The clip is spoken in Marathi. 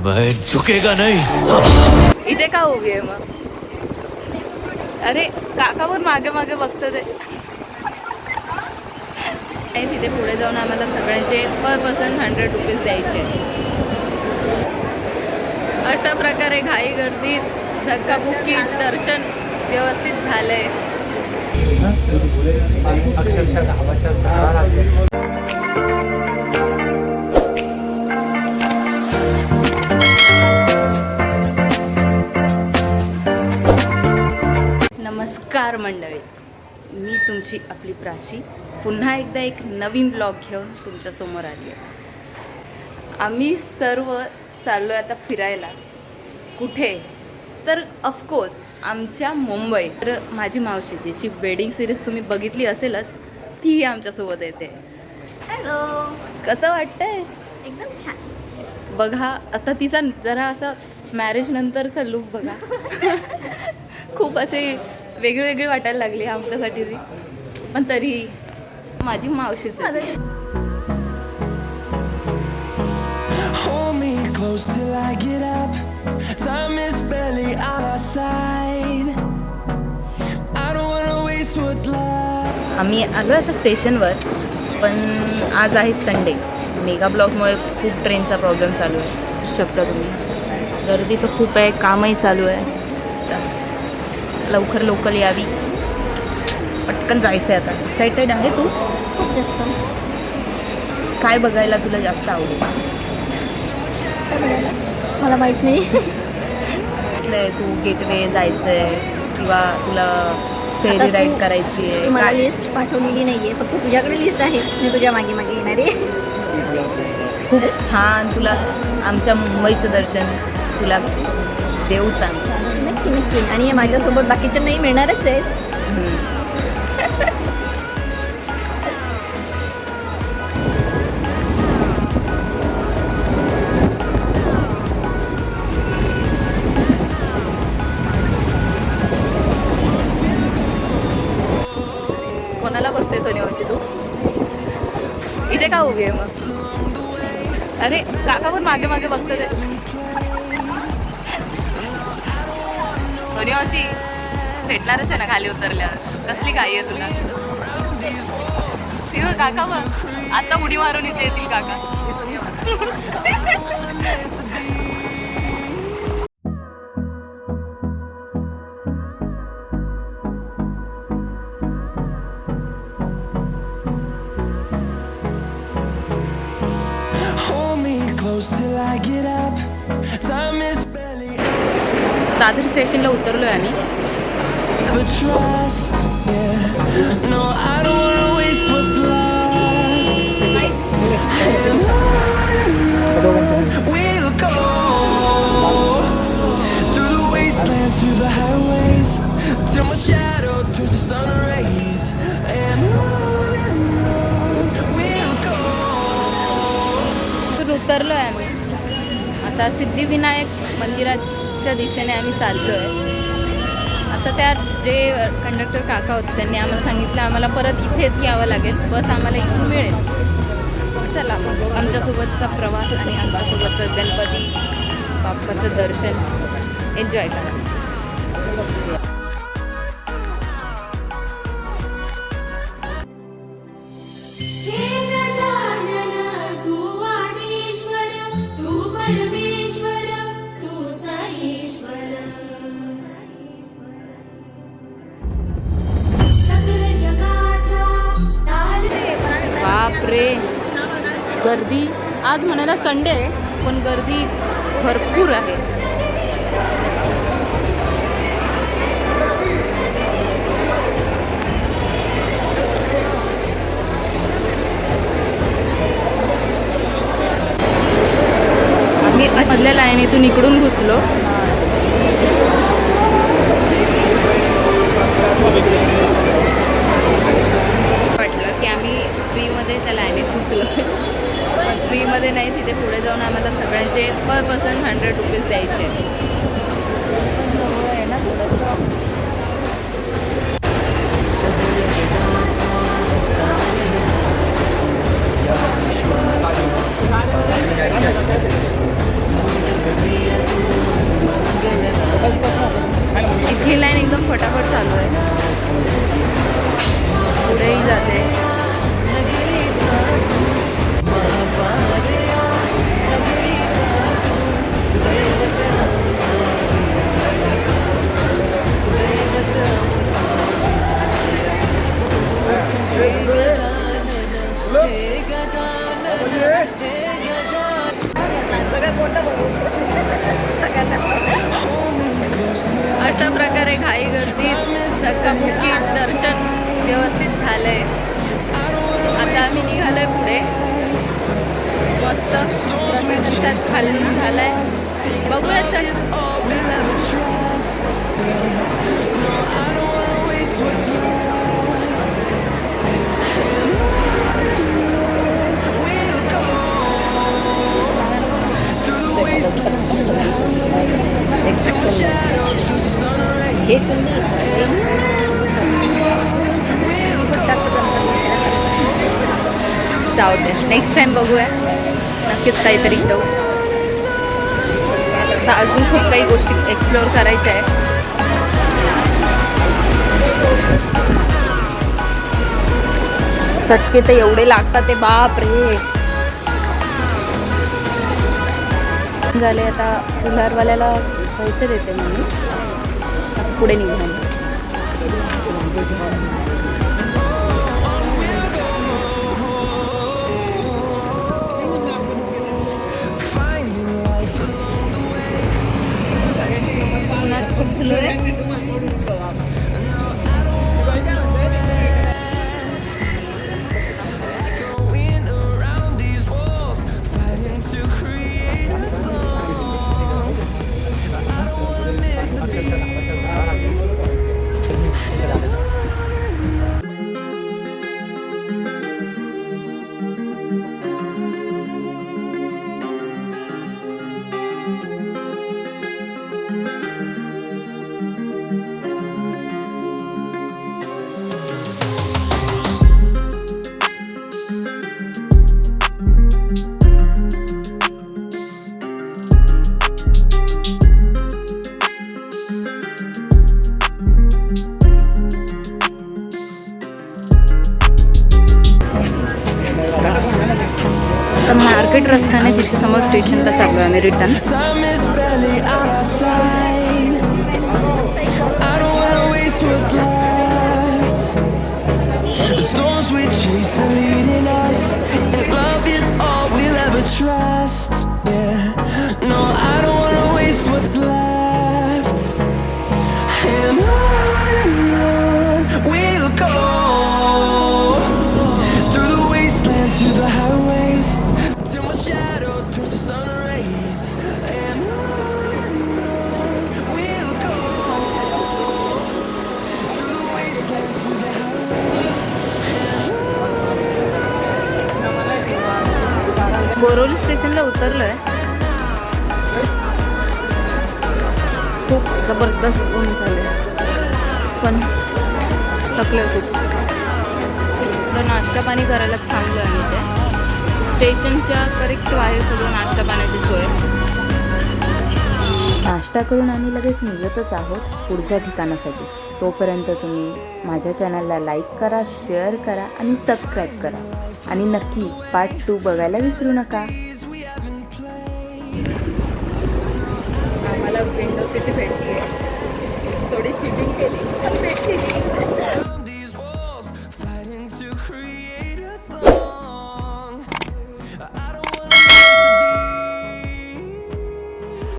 मैं झुकेगा नहीं साला. इथे का उभी आहे मग? अरे काका पण मागे मागे बघतो ते. तिथे पुढे जाऊन आम्हाला सगळ्यांचे पर पर्सन 100 रुपीज द्यायचे. अशा प्रकारे घाई गर्दीत धक्काबुक्की दर्शन व्यवस्थित झालंय. नमस्कार मंडळी, मी तुमची आपली प्राची पुन्हा एकदा एक नवीन ब्लॉग घेऊन तुमच्यासमोर आली आहे. आम्ही सर्व चाललो आहे आता फिरायला. कुठे तर ऑफकोर्स आमच्या मुंबई. तर माझी मावशी ज्याची वेडिंग सिरीज तुम्ही बघितली असेलच ती आमच्यासोबत येते. हॅलो, कसं वाटतंय? एकदम छान. बघा आता तिचा जरा असा मॅरेज नंतरचा लुक बघा. खूप असे वेगळे वेगळे वाटायला लागले आमच्यासाठी ती, पण तरी माझी मावशीच आहे. आम्ही आलो आता स्टेशनवर, पण आज आहे संडे. मेगा ब्लॉकमुळे खूप ट्रेनचा प्रॉब्लेम चालू आहे. शकता तुम्ही, गर्दी तर खूप आहे, कामही चालू आहे. लवकर लोकल यावी, पटकन जायचं आहे आता. एक्सायटेड आहे तू? खूप जास्त. काय बघायला तुला जास्त आवडेल? मला माहीत नाही. तू गेटवे जायचं आहे किंवा तुला फेरी राईड करायची आहे? मला लिस्ट पाठवलेली नाही आहे, फक्त तुझ्याकडे लिस्ट आहे. मी तुझ्या मागे मागे येणार आहे. खूप छान. तुला आमच्या मुंबईचं दर्शन तुला देऊ सांग. नक्की नक्की. आणि माझ्यासोबत बाकीच्या नाही मिळणारच आहेत. कोणाला बघते सोनियावशी तू? इथे का उभी आहे मग? अरे काका पण मागे मागे बघतो ते. सोनियावशी भेटणारच आहे ना खाली उतरल्यावर. कसली घाई आहे तुला? काका बघ, आता उडी मारून इथे येतील काका. दादर स्टेशनला उतरलोय आम्ही. उतरलोय आम्ही आता. सिद्धिविनायक मंदिराच्या दिशेने आम्ही चाललो आहे आता. त्या जे कंडक्टर काका होते त्यांनी आम्हाला सांगितलं आम्हाला परत इथेच यावं लागेल, बस आम्हाला इथून मिळेल. चला मग आमच्यासोबतचा प्रवास आणि आमच्यासोबतचं गणपती बाप्पाचं दर्शन एन्जॉय करा. बापरे, गर्दी आज म्हणायला संडे आहे पण गर्दी भरपूर आहे. आम्ही मधल्या लाईनीतून इकडून घुसलो. वाटलं की आम्ही फ्रीमध्ये त्या लाईनीत घुसलो. फ्रीमध्ये नाही, तिथे पुढे जाऊन आम्हाला सगळ्यांचे पर पर्सन 100 रुपीज द्यायचे आहे ना थोडंसं. धक्काबुक्की दर्शन व्यवस्थित झालंय. आता आम्ही निघालोय पुढे. मस्त प्रसाद खाल्ला झालाय. बघूया चल. जाऊ दे, नेक्स्ट टाइम बघूया. नक्कीच काहीतरी जाऊ. आता अजून खूप काही गोष्टी एक्सप्लोअर करायच्या आहे. चटके तर एवढे लागतात ते, बाप रे. झाले आता उल्हारवाल्याला पैसे देते म्हणून पुढे निघाले. मार्केट रस्त्याने तिथे समोर स्टेशनला चाललो आहे आम्ही रिटर्न. बोरोली स्टेशनला उतरलो आहे. खूप जबरदस्त ऊन झाले पण थकलो खूप. तर नाश्ता पाणी करायला थांबलो आम्ही ते स्टेशनच्या करेक्ट बाहेर सगळं नाश्ता पाण्याची सोय. नाश्ता करून आम्ही लगेच निघतच आहोत पुढच्या ठिकाणासाठी. तोपर्यंत तुम्ही माझ्या चॅनलला लाईक करा, शेअर करा आणि सबस्क्राईब करा. आणि नक्की पार्ट 2 बघायला विसरू नका. आम्हाला विंडो सीट भेटली आहे. थोडी चिटिंग केली पण भेटली.